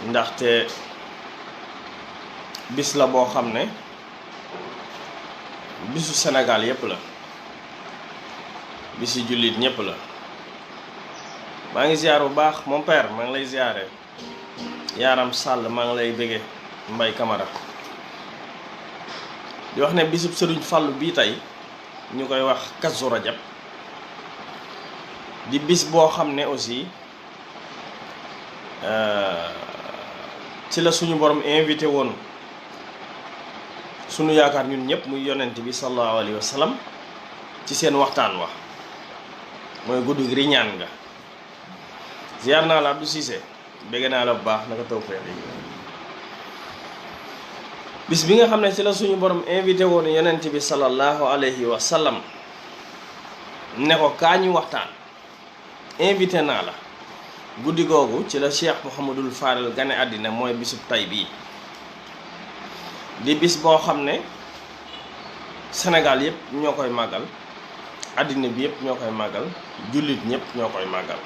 ndaxte bis la boo xam ne bisu Sénégal yépp la, bisi jullit ñépp la. maa ngi ziar bu baax mon père, maa ngi lay ziare Yaram Sall, maa ngi lay bëgge Mbay Camara di wax ne bisub Sëriñ Fallu bii tey ñu koy wax Kazu Rajab di bis boo xam ne aussi ci la suñu borom invité woon suñu yaakaar ñun ñëpp muy yonent bi sallallahu alayhi wa sallam ci seen waxtaan wax mooy guddi gi riñaan nga. ziar naa la Abdou Cissé, bëgg naa la bu baax naka taw feex yi. bis bi nga xam ne ci la suñu borom invité woon yonent bi sallallahu alayhi wa sallam ne ko kaa ñu waxtaan, invité naa la. guddi googu ci la Cheikh Mouhamadul Fadel gane àddina, mooy bisub tay bii di bis boo xam ne Sénégal yëpp ñoo koy màggal, àddina bi yëpp ñoo koy màggal, jullit ñëpp ñoo koy màggal.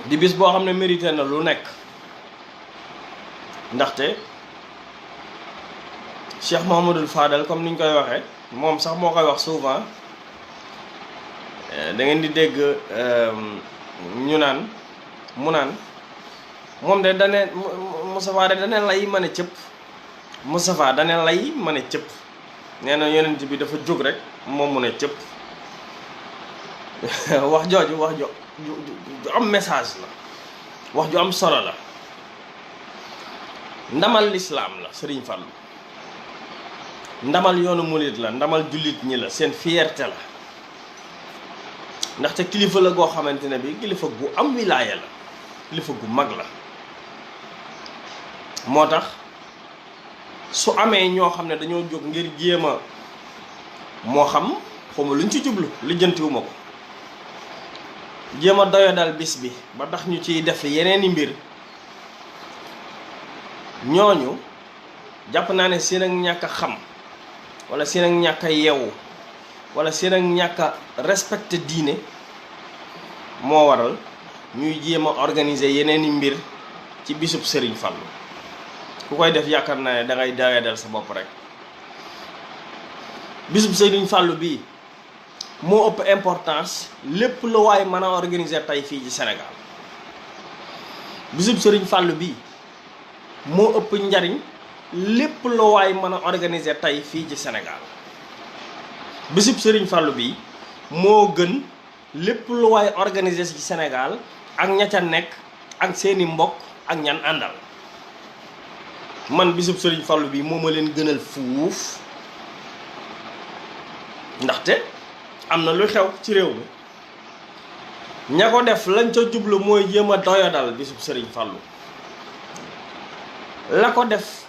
di bis boo xam ne mérité na lu nekk, ndaxte Cheikh Mouhamadul Fadel comme niñ koy waxee, moom sax moo koy wax souvent, da ngeen di dégg ñu naan mu naan moom de dane Moustapha de dane lay mën a cëpp, Moustapha dane lay mën a cëpp, nee na yonent bi dafa jóg rek moom mu ne cëpp. wax jooju wax ju am message la, wax ju am solo la. ndamal lislaam la Sëriñ Fallu, ndamal yoonu murit la, ndamal jullit ñi la, seen fierté la. ndaxte kilifa la goo xamante ne bi kilifa gu am wilaaya la, kilifa gu mag la. moo tax su amee ñoo xam ne dañoo jóg ngir jéem a, moo xam xawma luñ ci jublu, lijjantiwuma ko, jéem a doyadal bis bi ba tax ñu ciy def yeneeni mbir, ñooñu jàpp naa ne seen ak ñàkk a xam wala seen ak ñàkk a yeewu wala seen ak ñàkk a respecté diine moo waral ñuy jéem a organiser yeneeni mbir ci bisub Sëriñ Fallu. ku koy def yaakaar naa ne dangay doyadal sa bopp rek. bisub Sëriñ Fallu bii moo ëpp importance lépp lu waay mën a organiser tey fii ci Sénégal. bisub Sëriñ Fallu bii moo ëpp njariñ lépp lu waay mën a organiser tey fii ci Sénégal. bisub Sëriñ Fallu bii moo gën lépp lu waay organiser ci Sénégal ak ña ca nekk ak seeni mbokk ak ñan àndal. man bisub Sëriñ Fallu bii moo ma leen gënal fuuf, ndaxte am na lu xew ci réew mi. ña ko def lañ ca jublu mooy jéem a doyadal bisub Sëriñ Fallu. la ko def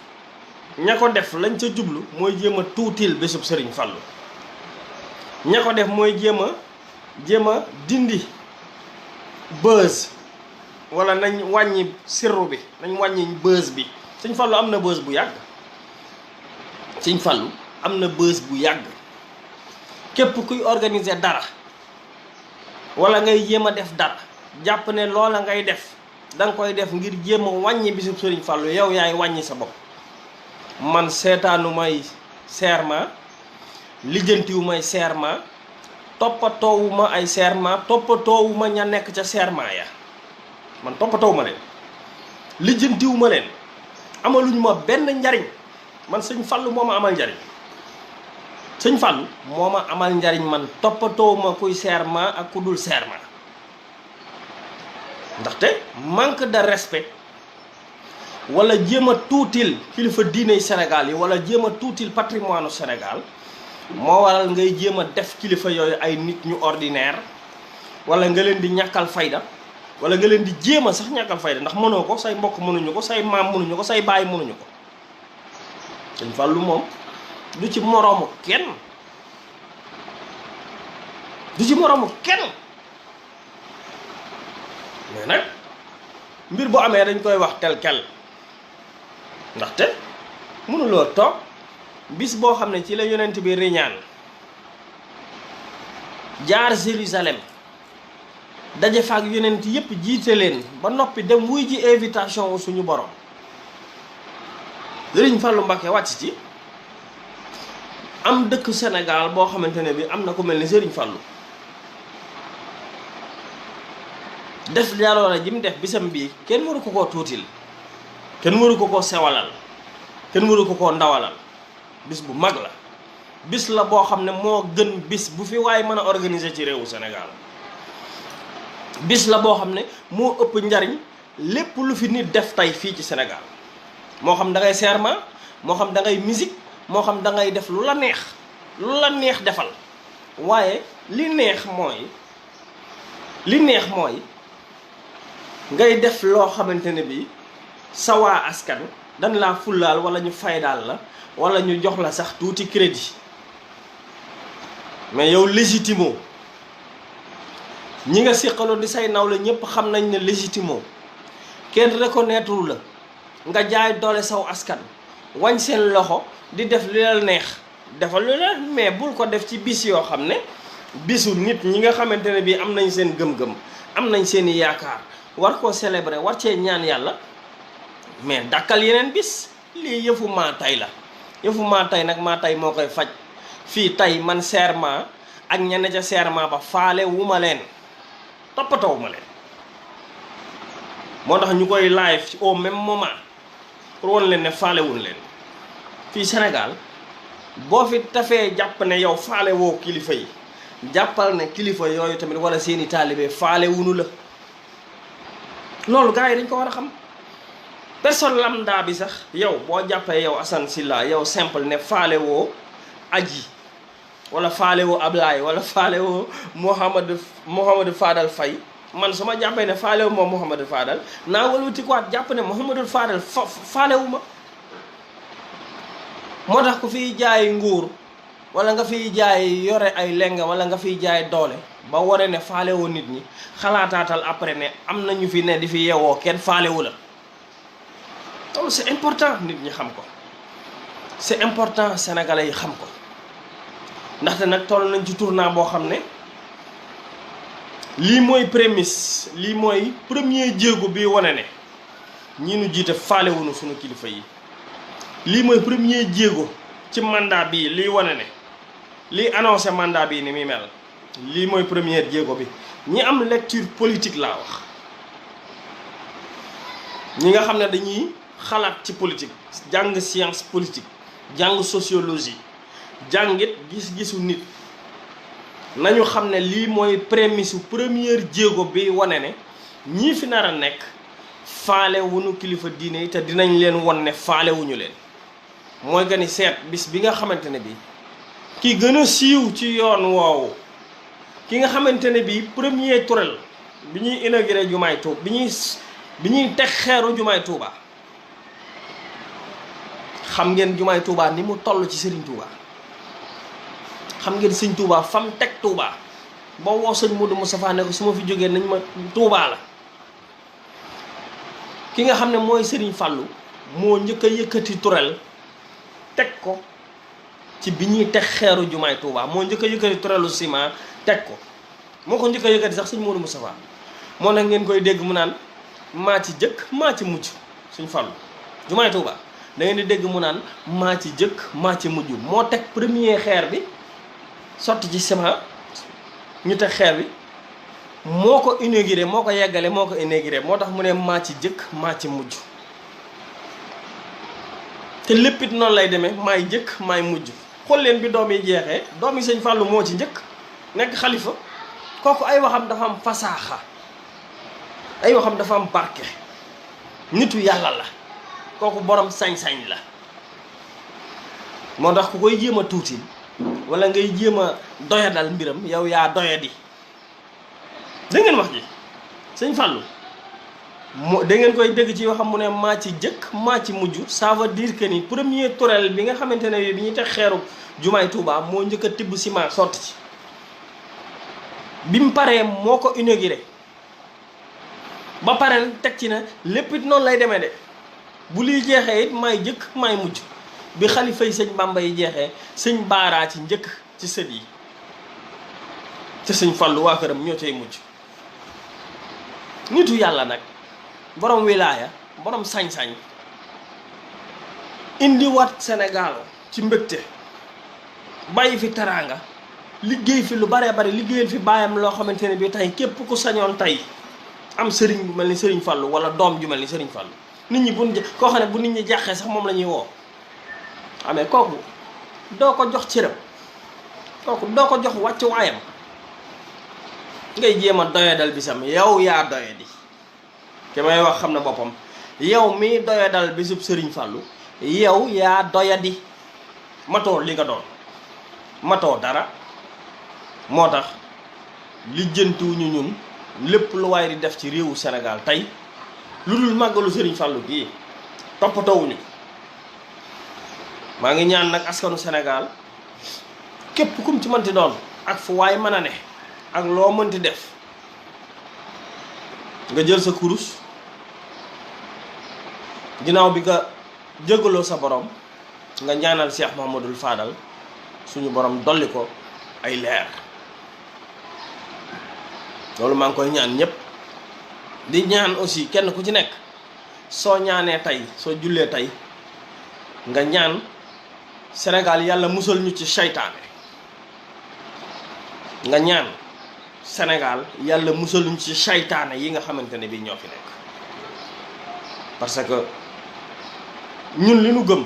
ña ko def lañ ca jublu mooy jéem a tuutil bisub Sëriñ Fallu. ña ko def mooy jéem a dindi buzz, wala nañ wàññi sirru bi, nañ wàññi buzz bi. Sëñ Fallu am na buzz bu yàgg, Sëñ Fallu am na buzz bu yàgg. képp kuy organiser dara wala ngay jéem a def dara jàpp ne loola ngay def danga koy def ngir jéem a wàññi bisub Sëriñ Fallu, yow yaay wàññi sa bopp. man seetaanu may serment, lijjantiwu may serment, toppatoowuma ay serment, toppatoowuma ña nekk ca serment ya. man toppatoowuma leen, lijjantiwuma leen, amaluñu ma benn njariñ. man Sëñ Fallu moo ma amal njariñ. Sëñ Fallu moo ma amal njariñ, man toppatoowuma kuy serment ak ku dul serment. ndaxte manque de respect wala jéem a tuutil kilifa diiney Sénégal yi wala jéem a tuutil patrimoine Sénégal moo waral ngay jéem a def kilifa yooyu ay nit ñu ordinaire, wala nga leen di ñàkkal fayda, wala nga leen di jéem a sax ñàkkal fayda ndax mënoo ko, say mbokk mënuñu ko, say maam mënuñu ko, say baay mënuñu ko. Sëñ Fallu moom du ci moroomu kenn, du ci moroomu kenn. mais nag mbir bu amee dañ koy wax tel quel, ndaxte mënuloo toog bis boo xam ne ci la yonent bi riñaan jaar Jérusalem daje faak yonent yépp jiite leen ba noppi dem wuy ji invitation wu suñu borom Sëriñ Fallu Mbakke wàcc ci am dëkk Sénégal boo xamante ne bi am na ku mel ni Sëriñ Fallu def jaloore ji mu def bisam bii kenn waru ko koo tuutil kenn waru ko koo sewalal kenn waru ko koo ndawalal bis bu mag la bis la boo xam ne moo gën bis bu fi waaye mën a organiser ci réewu Sénégal bis la boo xam ne moo ëpp njariñ lépp lu fi nit def tey fii ci Sénégal moo xam da ngay serment moo xam da ngay musique moo xam da ngay def lu la neex defal waaye li neex mooy ngay def loo xamante ne bi sawaa askan dañ laa fullaal wala ñu faydaal la wala ñu jox la sax tuuti crédit mais yow légitimo ñi nga séqaloon di say nawle ñëpp xam nañ ne légitimo kenn reconnaître la nga jaay doole saw askan wañ seen loxo di def li la neex defal lu la mais bul ko def ci bis yoo xam ne bisu nit ñi nga xamante ne bii am nañ seen gëm-gëm am nañ seen i yaakaar war koo célébrer war cee ñaan yàlla mais dakkal yeneen bis lii yëfu maa tay la yëfu maa tay nag maa tay moo koy faj fii tay man serment ak ñenn ca serment ba faale wu ma leen toppatoo ma leen moo tax ñu koy live ci au même moment pour won leen ne faale wuñ leen fii Sénégal boo fi tafee jàpp ne yow faale woo kilifa yi jàppal ne kilifa yooyu tamit wala seeni taalibe faale wunu la loolu gars yi dañ ko war a xam personne lambda bi sax yow boo jàppee yow Assane Sylla yow simple ne faale woo Adji wala faale woo Ablaye wala faale woo Mouhamadou Fadal Faye man su ma jàppee ne faale wu moom Mouhamadou Fadal naa walbati ko jàpp ne Mouhamadou Fadal faale wu ma moo tax ku fiy jaay nguur wala nga fiy jaay yore ay lenga wala nga fiy jaay doole ba ware ne faale woo nit ñi xalaataatal après ne am na ñu fi ne di fi yewoo kenn faale wu la loolu c'est important nit ñi xam ko c'est important sénégalais yi xam ko ndaxte nag toll nañ ci tournant boo xam ne lii mooy prémisse lii mooy premier jéego bi wane ne ñi nu jiite faale wuñu suñu kilifa yi lii mooy premier jéego ci mandat bii lii wane ne lii annoncé mandat bii ni muy mel lii mooy première jéego bi ñi am lecture politique laa wax ñi nga xam ne dañuy xalaat ci politique jàng science politique jàng sociologie jàngit gis-gisu nit nañu xam ne lii mooy prémisse première jéego bi wane ne ñii fi nar a nekk faale wuñu kilifa diine yi te dinañ leen won ne faale wuñu leen mooy que ni seet bis bi nga xamante ne bi ki gën a siiw ci yoon woowu ki nga xamante ne bi premier turel bi ñuy inauguré jumaay Tuuba bi ñuy teg xeeru jumaay Tuuba xam ngeen jumaay Tuuba ni mu toll ci Serigne Touba xam ngeen sëñ Touba fam teg Touba ba woo sëñ Modou Moustapha ne ko su ma fi jógee nañ ma Touba la ki nga xam ne mooy Serigne Fallou moo njëkk a yëkkati turel teg ko ci bi ñuy teg xeeru jumaay Touba moo njëkk a yëkkati turelu ciment teg ko moo ko njëkk a yëkkati sax sëñ Modou Moustapha moo nag ngeen koy dégg mu naan maa ci jëkk maa ci mujj suñ Fallou jumaay Touba da ngeen di dégg mu naan maa ci jëkk maa ci mujj moo teg premier xeer bi sotti ci ciment ñu teg xeer bi moo ko inauguré moo ko yeggale moo ko inauguré moo tax mu ne maa ci jëkk maa ci mujj te léppit noonu lay demee maay jëkk maay mujj xool leen bi doom yi jeexee doom yi sëñ Fallou moo ci njëkk nekk xalifa kooku ay waxam dafa am fasaaxa ay waxam dafa am barke nitu yàlla la kooku borom sañ-sañ la moo tax ku koy jéem a tuuti wala ngay jéem a doyadal mbiram yow yaa doyadi da ngeen wax ji sëñ Fallou moo da ngeen koy dégg ci waxam mu ne maa ci jëkk maa ci mujj ça veut dire que ni premier turel bi nga xamante ne bi ñuy teg xeeru jumaay Touba moo njëkk a tibb ciment sotti ci bi mu paree moo ko inauguré ba pare teg ci na lépp it noonu lay demee de bu liy jeexee it maay jëkk maay mujj bi xalifa yi sëñ Bamba yi jeexee sëñ Baaraa ci njëkk ci sët yi te sëñ Fallou waa këram ñoo cay mujj nitu yàlla nag borom wilaaya borom sañ-sañ indi wat Sénégal ci mbégte bàyyi fi teraanga liggéey fi lu baree bari liggéeyal fi baayam loo xamante ne bi tey képp ku sañoon tey am sëriñ bu mel ni sëriñ Fallou wala doom ju mel ni sëriñ Fallou nit ñi koo xam ne bu nit ñi jàqee sax moom la ñuy woo amee kooku doo ko jox cëram kooku doo ko jox wàccu waayam ngay jéem a doyadal bisam yow yaa doyadi ki may wax xam na boppam yow mi doyadal bisub sëriñ Fallou yow yaa doyadi matoo li nga doon matoo dara moo tax lijjantiwuñu ñun lépp lu waay di def ci réewu Sénégal tey lu dul màggalu sëriñ Fallou gii toppatoowuñu maa ngi ñaan nag askanu Sénégal képp kum ci mënti doon ak fu waay mën a ne ak loo mënti def nga jël sa kurus ginnaaw bi nga jégaloo sa borom nga ñaanal Cheikh Mouhamadoul Fadal suñu borom dolli ko ay leer loolu maa ngi koy ñaan ñëpp di ñaan aussi kenn ku ci nekk soo ñaanee tey soo jullee tey nga ñaan Sénégal yàlla musal ñu ci seytaane nga ñaan Sénégal yàlla musal ñu ci seytaane yi nga xamante ne bi ñoo fi nekk parce que ñun li nu gëm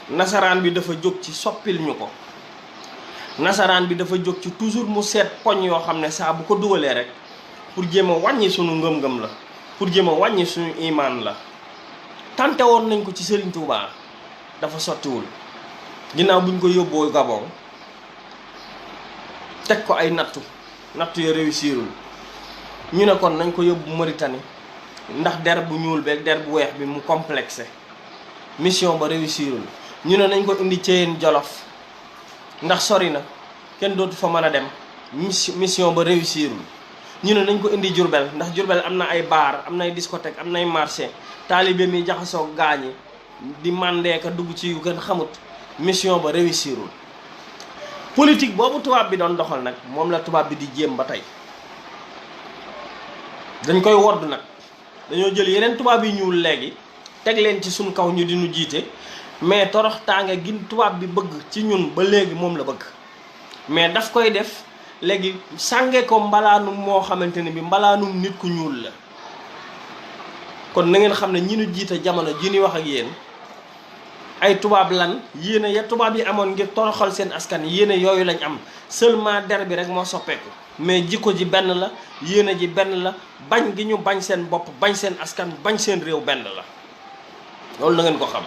nasaraan bi dafa jóg ci soppil ñu ko nasaraan bi dafa jóg ci toujours mu seet poñ yoo xam ne saa bu ko dugalee rek pour jéem a wàññi sunu ngëm-ngëm la pour jéem a wàññi suñu imaan la tante woon nañ ko ci Serigne Touba dafa sottiwul ginnaaw buñ ko yóbboo Gabon teg ko ay nattu ya réussirul ñu ne kon nañ ko yóbbu Mauritanie ndax der bu ñuul beeg der bu weex bi mu complexé mission ba réussirul ñu ne nañ ko indi Ceyeen Jolof ndax sori na kenn dootu fa mën a dem mission ba réussirul ñu ne nañ ko indi Jurbel ndax Jurbel am na ay bar am na ay discothèque am na ay marché taalibe mi jaxasoo gaañi di mandeeka dugg ci yu kenn xamut mission ba réussirul politique boobu tubaab bi doon doxal nag moom la tubaab bi di jéem ba tey dañ koy wodd nag dañoo jël yeneen tubaab yi ñuul léegi teg leen ci suñ kaw ñu di ñu jiite mais torox tànge gi tubaab bi bëgg ci ñun ba léegi moom la bëgg mais daf koy def léegi sànge ko mbalaanum moo xamante ne bi mbalaanum nit ku ñuul la kon na ngeen xam ne ñi ñu jiite jamono ji ñuy wax ak yéen ay tubaab lan yéene ya tubaab yi amoon ngir toroxal seen askan yéene yooyu lañ am seulement der bi rek moo soppeeku mais jikko ji benn la yéene ji benn la bañ gi ñu bañ seen bopp bañ seen askan bañ seen réew benn la loolu na ngeen ko xam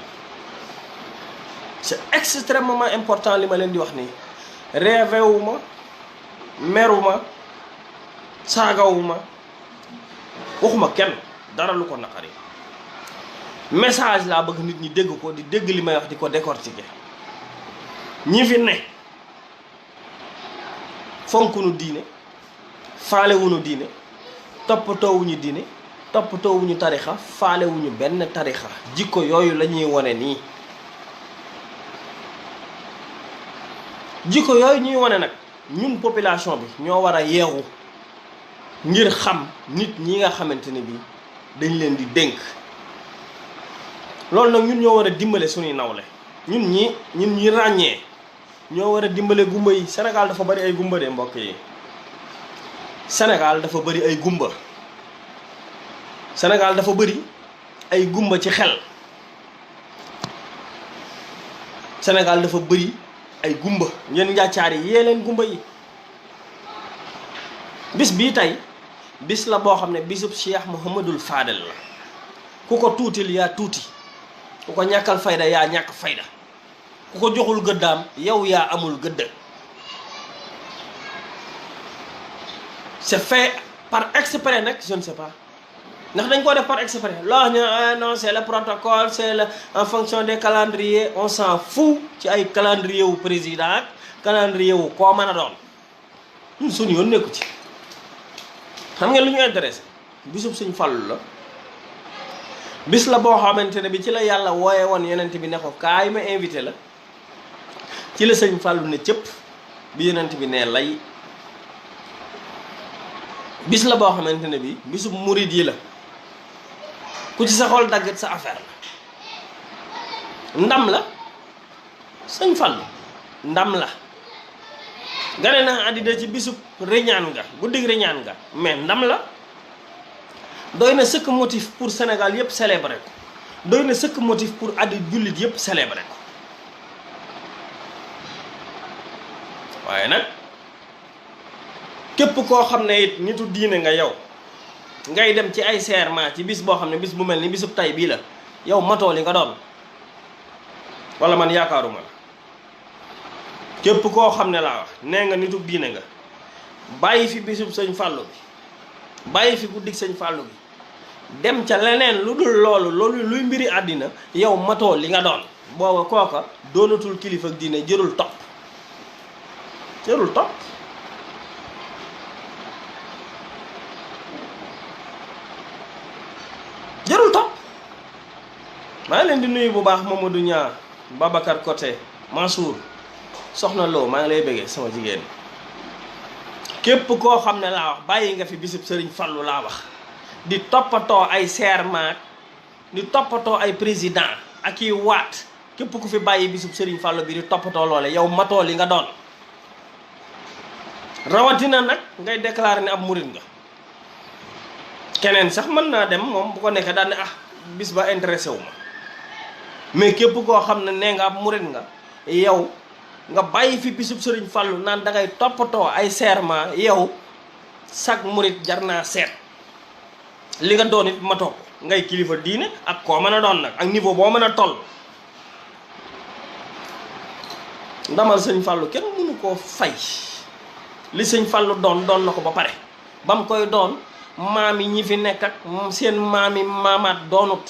c'est extrêmement important li ma leen di wax nii rêvé wu ma meruma saagawuma waxuma kenn dara lu ko naqari message laa bëgg nit ñi dégg ko di dégg li may wax di ko décortiquer ñi fi ne fonkunu diine faalewuñu diine toppatoowuñu diine toppatoowuñu tarixa faalewuñu benn tarixa jikko yooyu la ñuy wone nii jikko yooyu ñuy wone nag ñun population bi ñoo war a yeewu ngir xam nit ñi nga xamante ne bi dañ leen di dénk loolu nag ñun ñoo war a dimbale suñuy nawle ñun ñi ràññee ñoo war a dimbale gumba yi Sénégal dafa bari ay gumba de mbokk yi Sénégal dafa bari ay gumba Sénégal dafa bari ay gumba ci xel Sénégal dafa bari ay gumba ngeen njàccaar yi yee leen gumba yi bis bii tey bis la boo xam ne bisub Cheikh Mouhamadoul Fadel la ku ko tuutil yaa tuuti ku ko ñàkkal fayda yaa ñàkk fayda ku ko joxul gëddaam yow yaa amul gëdd c'est fait par exprès nag je ne sais pas ndax dañ ko def par exprès loo wax ne non c'est le protocole c'est le en fonction des calendriers on s'en fout ci ay calendrier wu président ak calendrier wu koo mën a doon ñun suñu yoon nekku ci xam nga lu ñu intéressé bisub Sëñ Fallu la bis la boo xamante ne bi ci la yàlla wooye woon yonent bi ne ko kaay ma invité la ci la Sëñ Fallu ne cëpp bi yonent bi ne lay bis la boo xamante ne bi bisub murid yi la ku ci sa xol daggat sa affaire la ndam la sëñ Fallu ndam la gane na àddina ci bisub reñaan nga guddig reñaan nga mais ndam la doy na sëkk motif pour Sénégal yëpp célébrer ko doy na sëkk motif pour addi jullit yëpp célébrer ko waaye nag képp koo xam ne it nitu diine nga yow ngay dem ci ay serment ci bis boo xam ne bis bu mel ni bisub tay bii la yow matoo li nga doon wala man yaakaaruma la képp koo xam ne laa wax nee nga nitu diine nga bàyyi fi bisub sëñ Fallou bi bàyyi fi guddik sëñ Fallou bi dem ca leneen lu dul loolu luy mbiri àddina yow matoo li nga doon booba kooka doonatul kilifa ak diine jërul topp jërul topp jërul topp maa ngi leen di nuyu bu baax Mamadou Niang Babacar Côté Mansour soxna Lo maa ngi lay bëggee sama jigéen képp koo xam ne laa wax bàyyi nga fi bisub Sëriñ Fallu laa wax di toppatoo ay serment di toppatoo ay président ak i waat képp ku fi bàyyi bisub Sëriñ Fallu bi di toppatoo loole yow matoo li nga doon rawatina nag ngay déclarer ne ab murit nga keneen sax mën naa dem moom bu ko nekkee daal ne ah bis ba intéressé wu ma mais képp koo xam ne nee nga ab murit nga yow nga bàyyi fi bisub Sëriñ Fallu naan da ngay toppatoo ay serment yow sag murit jar naa seet li nga doon it matoo ko ngay kilifa diine ak koo mën a doon nag ak niveau boo mën a toll ndamal sëñ Fallu kenn mënu koo fay li sëñ Fallu doon na ko ba pare ba mu koy doon maam yi ñi fi nekk ak seen maam yi maamaat doonut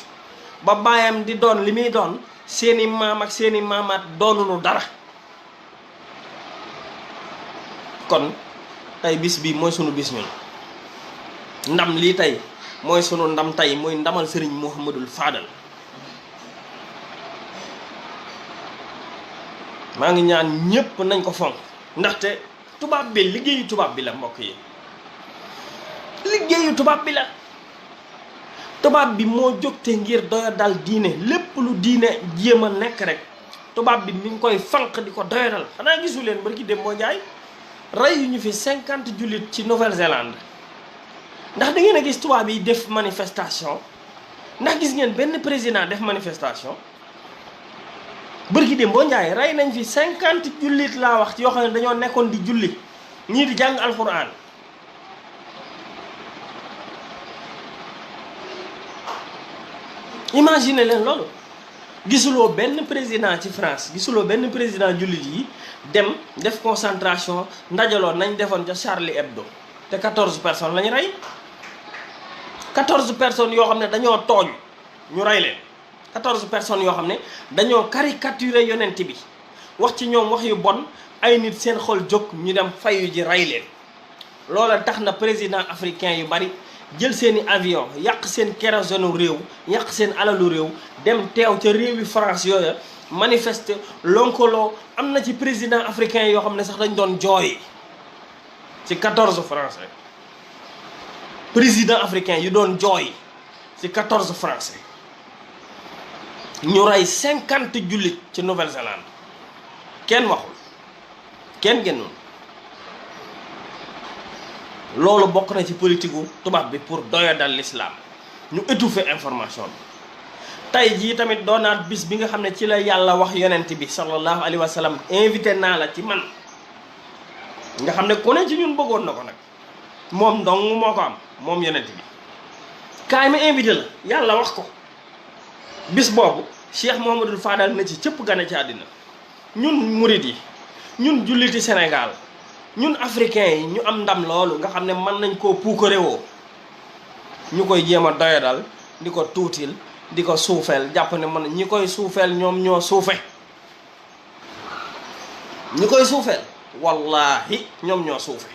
ba baayam di doon li muy doon seeni maam ak seeni maamaat doonunu dara kon tey bis bi mooy sunu bis ñun ndam lii tey mooy sunu ndam tey mooy ndamal sëriñ Mouhamadul Fadal maa ngi ñaan ñépp nañ ko fonk ndaxte tubaab bi liggéeyu tubaab bi la mbokk yi liggéeyu tubaab bi la tubaab bi moo jógte ngir doya dal diine lépp lu diine jéem a nekk rek tubaab bi mi ngi koy fanq di ko doyadal xanaa gisu leen barki dem moo jaay rey yu ñu fi 50 jullit ci Nouvelle-Zélande ndax da ngeen a gis tubaab yi def manifestation ndax gis ngeen benn président def manifestation bërki dem boo njaay rey nañ fi 50 jullit laa wax yoo xam ne dañoo nekkoon di julli ñii di jàng alxuraan imagine leen loolu gisuloo benn président ci France gisuloo benn président jullit yi dem def concentration ndajaloo nañ defoon ca Charlie Hebdo te 14 personnes lañu rey 14 personnes yoo xam ne dañoo tooñ ñu rey leen 14 personnes yoo xam ne dañoo caricaturer yonent bi wax ci ñoom wax yu bon ay nit seen xol jóg ñu dem fayu ji rey leen loola tax na président africain yu bari jël seeni avion yàq seen kérosène réew yàq seen alalu réew dem teew ca réewi France yooya manifester lonkoloo am na ci président africain yoo xam ne sax dañ doon jooy ci 14 français président africain yu doon jooy ci 14 français ñu rey 50 jullit ci Nouvelle-Zélande kenn waxul kenn génnul loolu bokk na ci politique gu tubaab bi pour doyadal l'islam ñu étouffer information bi tey jii tamit doonaat bis bi nga xam ne ci la yàlla wax yonent bi sallallahu alayhi wa sallam invité naa la ci man nga xam ne ku ne ci ñun bëggoon na ko nag moom dong moo ko am moom yonent bi kaay ma invité la yàlla wax ko bis boobu Cheikh Mouhamadul Fadal na ci cëpp gane ci àddina ñun murid yi ñun julliti Sénégal ñun africains yi ñu am ndam loolu nga xam ne mën nañ koo puukarewoo ñu koy jéem a doyadal di ko tuutil di ko suufeel jàpp ne man ñi koy suufeel ñoom ñoo suufe ñi koy suufeel wallaahi ñoom ñoo suufe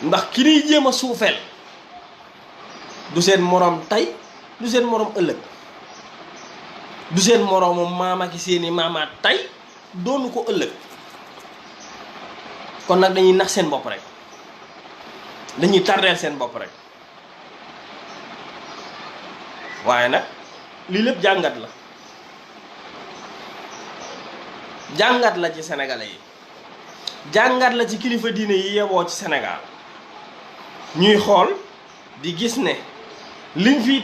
ndax ki ñuy jéem a suufeel du seen moroom tey du seen moroom ëllëg du seen moroomu maama ki seeni maamaat tey doonu ko ëllëg kon nag dañuy nax seen bopp rek dañuy tardeel seen bopp rek waaye nag lii lépp jàngat la ci sénégalais yi jàngat la ci kilifa diine yi yeboo ci Sénégal ñuy xool di gis ne liñ fiy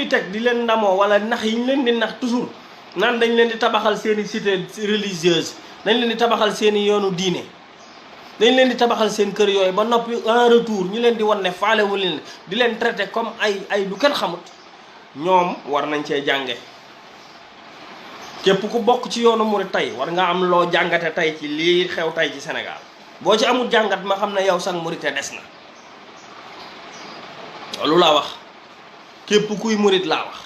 teg di leen ndamoo wala nax yi ñu leen di nax toujours naan dañ leen di tabaxal seeni cité religieuse dañ leen di tabaxal seeni yoonu diine dañ leen di tabaxal seen kër yooyu ba noppi en retour ñu leen di wan ne faalewu leen di leen traité comme ay lu kenn xamut ñoom war nañ cee jànge képp ku bokk ci yoonu murid tey war nga am loo jàngate tey ci lii xew tey ci Sénégal boo ci amul jàngat ma xam ne yow sax murite des na loolu laa wax képp kuy murid laa wax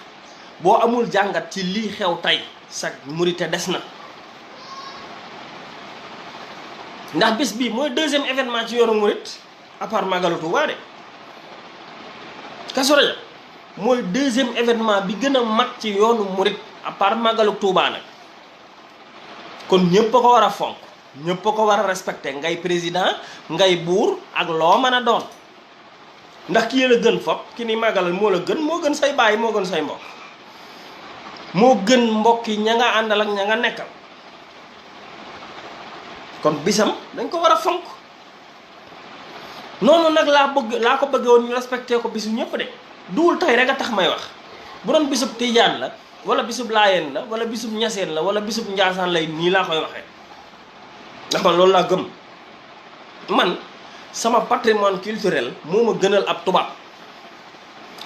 boo amul jàngat ci lii xew tey sax murite des na ndax bis bii mooy deuxième événement ci yoonu murid à part Magalu Touba de Kazu Rajab mooy deuxième événement bi gën a mag ci yoonu murid à part Magalu Touba nag kon ñëpp a ko war a fonk ñëpp a ko war a respecté ngay président ngay buur ak loo mën a doon ndax ki la gën fop ki ni màggalal moo la gën moo gën say baay moo gën say mbokk moo gën mbokk yi ña nga àndal ak ña nga nekkal kon bisam dañ ko war a fonk noonu nag laa ko bëggee woon ñu respecté ko bisu ñëpp de duwul tey rek a tax may wax bu doon bisub tijaan la wala bisub laayeen la wala bisub ñaseen la wala bisub njaasaan lay nii laa koy waxee ndax man loolu laa gëm man sama patrimoine culturel moo ma gënal ab tubaab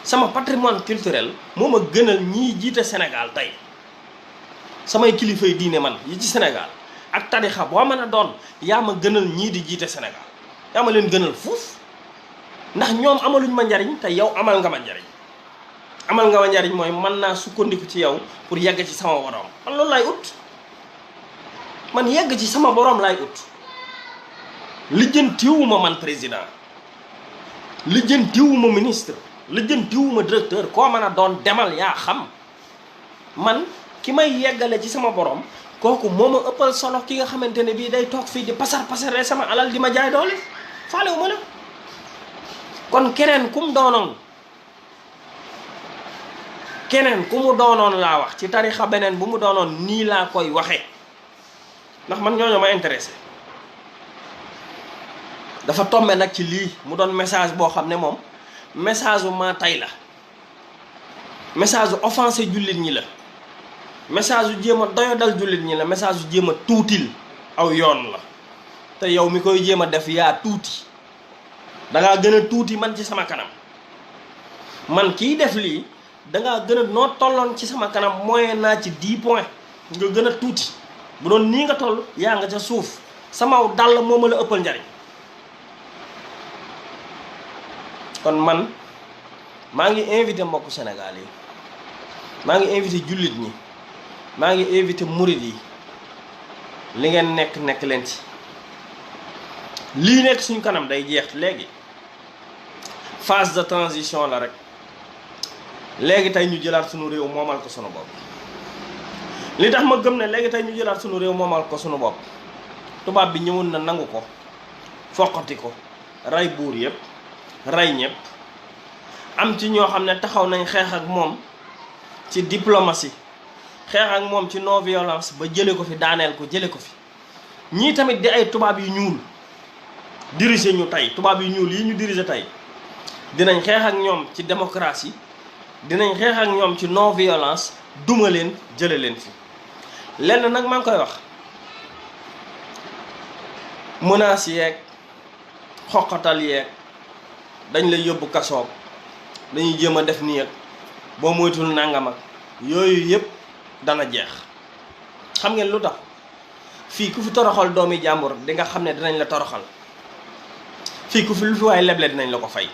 sama patrimoine culturel moo ma gënal ñiy jiite Sénégal tey samay kilifay diine man yi ci Sénégal ak tarixa boo mën a doon yaa ma gënal ñii di jiite Sénégal yaa ma leen gënal fuuf ndax ñoom amaluñ ma njariñ te yow amal nga ma njariñ amal nga ma njariñ mooy mën naa sukkandiku ci yow pour yegg ci sama borom man loolu laay ut man yegg ci sama borom laay ut lijjantiwuma man président lijjantiwuma ministre lijjantiwuma directeur koo mën a doon demal yaa xam man ki may yeggale ci sama borom kooku moo ma ëppal solo ki nga xamante ne bii day toog fii di pasare sama alal di ma jaay doole faalewu ma la kon keneen ku mu doonoon laa wax ci tarixa beneen bu mu doonoon nii laa koy waxee ndax man ñooñu ma intéressé dafa tombe nag ci lii mu doon message boo xam ne moom message bu maa tay la message bu offensé jullit ñi la message yu jéem a doyadal jullit ñi la message yu jéem a tuutil aw yoon la te yow mi koy jéem a def yaa tuuti dangaa gën a tuuti man ci sama kanam man kiy def lii dangaa gën a noo tolloon ci sama kanam moyen naa ci 10 points nga gën a tuuti bu doon nii nga toll yaa nga ca suuf sama dàll moo ma la ëppal njariñ kon man maa ngi invité mbokku Sénégal yi maa ngi invité jullit ñi maa ngi invité murid yi li ngeen nekk leen ci lii nekk suñu kanam day jeex léegi phase de transition la rek léegi tey ñu jëlaat suñu réew moomal ko sunu bopp li tax ma gëm ne léegi tey ñu jëlaat suñu réew moomal ko sunu bopp tubaab bi ñëwoon na nangu ko foqati ko rey buur yëpp rey ñëpp am ci ñoo xam ne taxaw nañ xeex ak moom ci diplomatie xeex ak moom ci non violence ba jële ko fi daaneel ko jële ko fi ñii tamit di ay tubaab yu ñuul diriger ñu tey tubaab yu ñuul yi ñu diriger tey dinañ xeex ak ñoom ci démocratie dinañ xeex ak ñoom ci non violence duma leen jële leen fi lenn nag maa ngi koy wax menaces yeeg xoqatal yeeg dañ lay yóbbu kasoog dañuy jéem a def nii ak boo moytul nangam ak yooyu yëpp dana jeex xam ngeen lu tax fii ku fi toroxal doomi jàmbur di nga xam ne dinañ la toroxal fii ku fi lu fi waaye leble dinañ la ko fay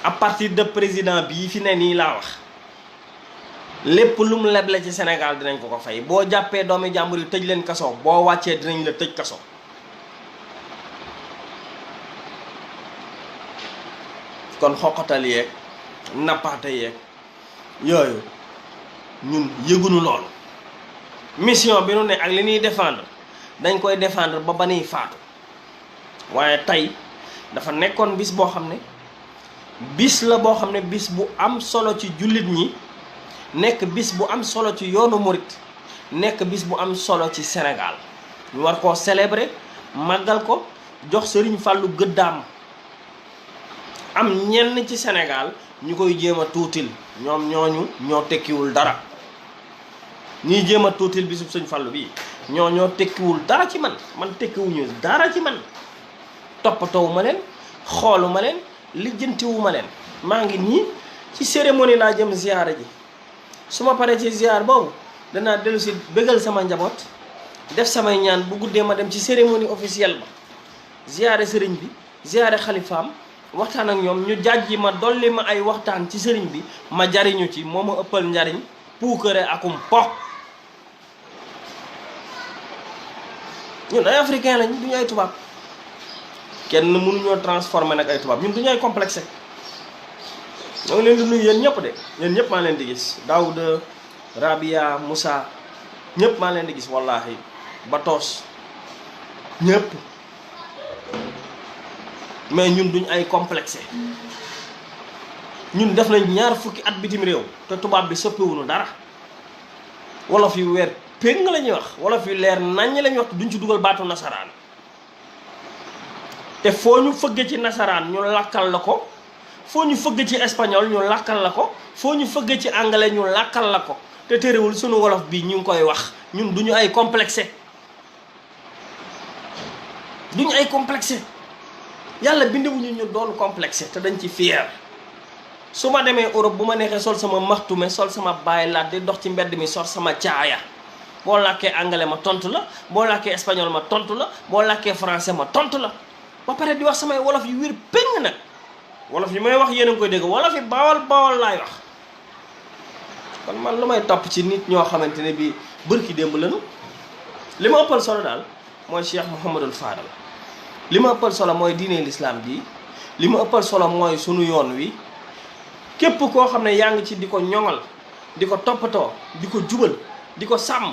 à partir de président bii fi ne nii laa wax lépp lu mu leble ci Sénégal dinañ ko ko fay boo jàppee doomi jàmbur yi tëj leen kaso boo wàccee dinañ la tëj kaso kon xoqatal yeeg nappaate yeeg yooyu ñun yëgunu loolu mission bi nu ne ak li ñuy défendre dañ koy défendre ba nuy faatu waaye tey dafa nekkoon bis boo xam ne bis la boo xam ne bis bu am solo ci jullit ñi, nekk bis bu am solo ci yoonu murit, nekk bis bu am solo ci Sénégal. ñu war koo célébrer màggal ko, jox Sëriñ Fàllu gëddaam. am ñenn ci Sénégal ñu koy jéem a tuutil, ñoom ñooñu ñoo tekkiwul dara. ñuy jéem a tuutil bisub Sëriñ Fàllu bii ñoo tekkiwul dara ci man tekkiwuñu dara ci man. toppatoowu ma leen, xoolu ma leen, lijjantiwu ma leen. maa ngi nii ci cérémonie laa jëm ziyaara ji. su ma paree ci ziyaar boobu danaa dellu si bégal sama njaboot, def samay ñaan bu guddee ma dem ci cérémonie officielle ba, ziyaare sëriñ bi, ziyaare xalifaam, waxtaan ak ñoom ñu jàjji ma, dolli ma ay waxtaan ci sëriñ bi, ma jariñu ci. moo ma ëppal njariñ puukare akum po. ñun ay africain lañ, duñu ay tubaab. kenn mënuñoo transformé nag ay tubaab. ñun duñu ay complexé. ñoo ngi leen di nuyu yéen ñëpp de, yéen ñëpp maa leen di gis. Daouda, Rabia, Moussa, ñëpp maa leen di gis wallahi. Batos ñëpp. mais ñun duñ ay complexé. ñun def nañ 2 fukki at bitim réew te tubaab bi soppiwuñu dara. wolof yu weer péng la ñuy wax, wolof yu leer naññ la ñuy wax, duñ ci dugal baatu nasaraan. te foo ñu fëgg ci nasaraan ñu lakkal la ko, foo ñu fëgg ci espagnol ñu lakkal la ko, foo ñu fëgg ci anglais ñu lakkal la ko. te terewul sunu wolof bi ñu ngi koy wax. ñun duñu ay complexé. duñu ay complexé. yàlla bindewuñu ñu doon complexé te dañ ci fier. su ma demee Europe bu ma neexee sol sama maxtume, sol sama baay laat di dox ci mbedd mi, sol sama caaya. boo làkkee anglais ma tontu la, boo làkkee espagnol ma tontu la, boo làkkee français ma tontu la. ba pare di wax samay wolof yu wér péng nag. wolof yi may wax yéen a ngi koy dégg, wolof yi bawal laay wax. kon man lu may topp ci nit ñoo xamante ne bii bërki démb lañu. li ma ëppal solo daal mooy Cheikh Mouhamadul Fadal. li ma ëppal solo mooy diine l'islam bi. li ma ëppal solo mooy sunu yoon wi. képp koo xam ne yaa ngi ci di ko ñoŋal, di ko toppatoo, di ko jubal, di ko sàmm,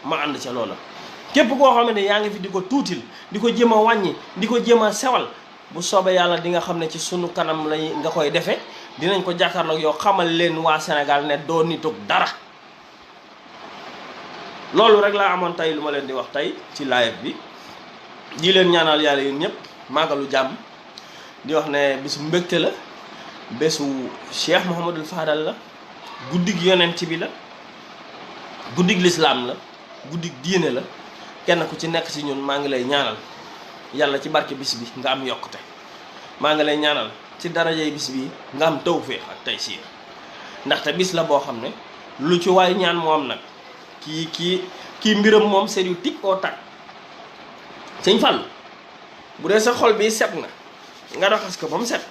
ma ànd ca loola. képp koo xam ne yaa ngi fi di ko tuutil, di ko jéem a wàññi, di ko jéem a sewal, bu soobee yàlla di nga xam ne ci sunu kanam lay nga koy defee. dinañ ko jàkkaarloog yow xamal leen waa Sénégal ne doo nitug dara. loolu rek laa amoon tey lu ma leen di wax tey ci live bi. di leen ñaanal yàlla yéen ñëpp màggalu jàmm. di wax ne bisu mbégte la, bésu Cheikh Mouhamadul Fadal la, guddig yonent bi la, guddig lislaam la, guddig diine la. kenn ku ci nekk ci ñun maa ngi lay ñaanal yàlla ci barke bis bi nga am yokkute. maa ngi lay ñaanal ci darajay bis bi nga am tawféex ak taysiir. ndaxte bis la boo xam ne lu ci waay ñaan moom nag kii mbiram moom c'est du tic au tac. Sëñ Fallu bu dee sa xol bi set na nga raxas ko ba mu set,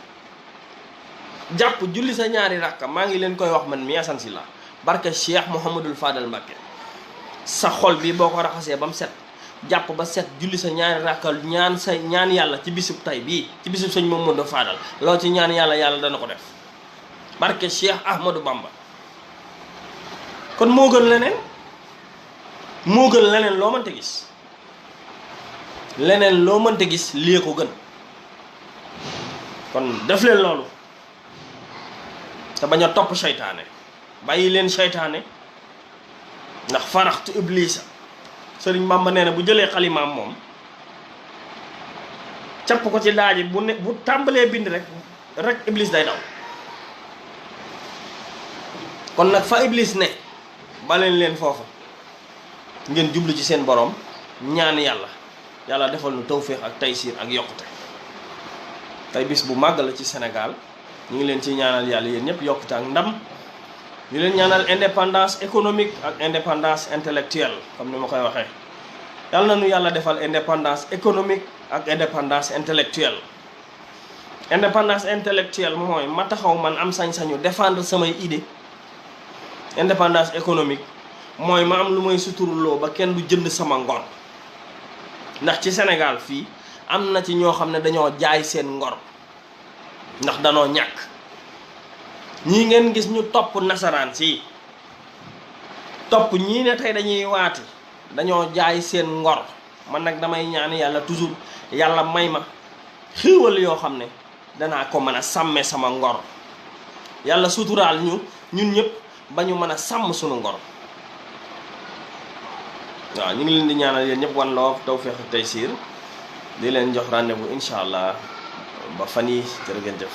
jàpp julli sa 2 rakka. maa ngi leen koy wax man mi Assane Sylla barke Cheikh Mouhamadul Fadal Mbacké. sa xol bi boo ko raxasee ba mu set, jàpp ba set, julli sa 2 rakka, ñaan yàlla ci bisub tay bii, ci bisub sëñ Mouhamadou Fadal, loo ci ñaan yàlla dana ko def barke Cheikh Ahmadou Bamba. kon moo gën leneen loo mënta gis. leneen loo mënta gis lii ko gën. kon def leen loolu te bañ a topp seytaane. bàyyi leen seytaane, ndax faraxtu iblisa. Sëriñ Bamba nee na bu jëlee xalimaam moom capp ko ci daaji bu tàmbalee bind rek iblis day daw. kon nag fa iblis ne baleen leen foofa, ngeen jublu ci seen borom, ñaan yàlla defal nu tawféex ak taysiir ak yokkute. tey bis bu màgg la ci Sénégal. ñu ngi leen ci ñaanal yàlla yéen ñëpp yokkute ak ndam. ñu leen ñaanal indépendance économique ak indépendance intellectuelle comme ni ma koy waxee. yàlla na nu yàlla defal indépendance économique ak indépendance intellectuelle. indépendance intellectuelle mooy ma taxaw man am sañ-sañu défendre samay idée. indépendance économique mooy ma am lu may suturloo ba kenn du jënd sama ngor. ndax ci Sénégal fii am na ci ñoo xam ne dañoo jaay seen ngor ndax danoo ñàkk. ñii ngeen gis ñu topp nasaraan si, topp ñii ne tey dañuy waati, dañoo jaay seen ngor. man nag damay ñaan yàlla toujours yàlla may ma xéewal yoo xam ne danaa ko mën a sàmme sama ngor yàlla suturaal ñu ñun ñëpp ba ñu mën a sàmm sunu ngor waaw ñu ngi leen di ñaanal yéen ñëpp wan loo tawfiq taysiir di leen jox rendez-vous incha allah ba fan yi jërë ngeen jëf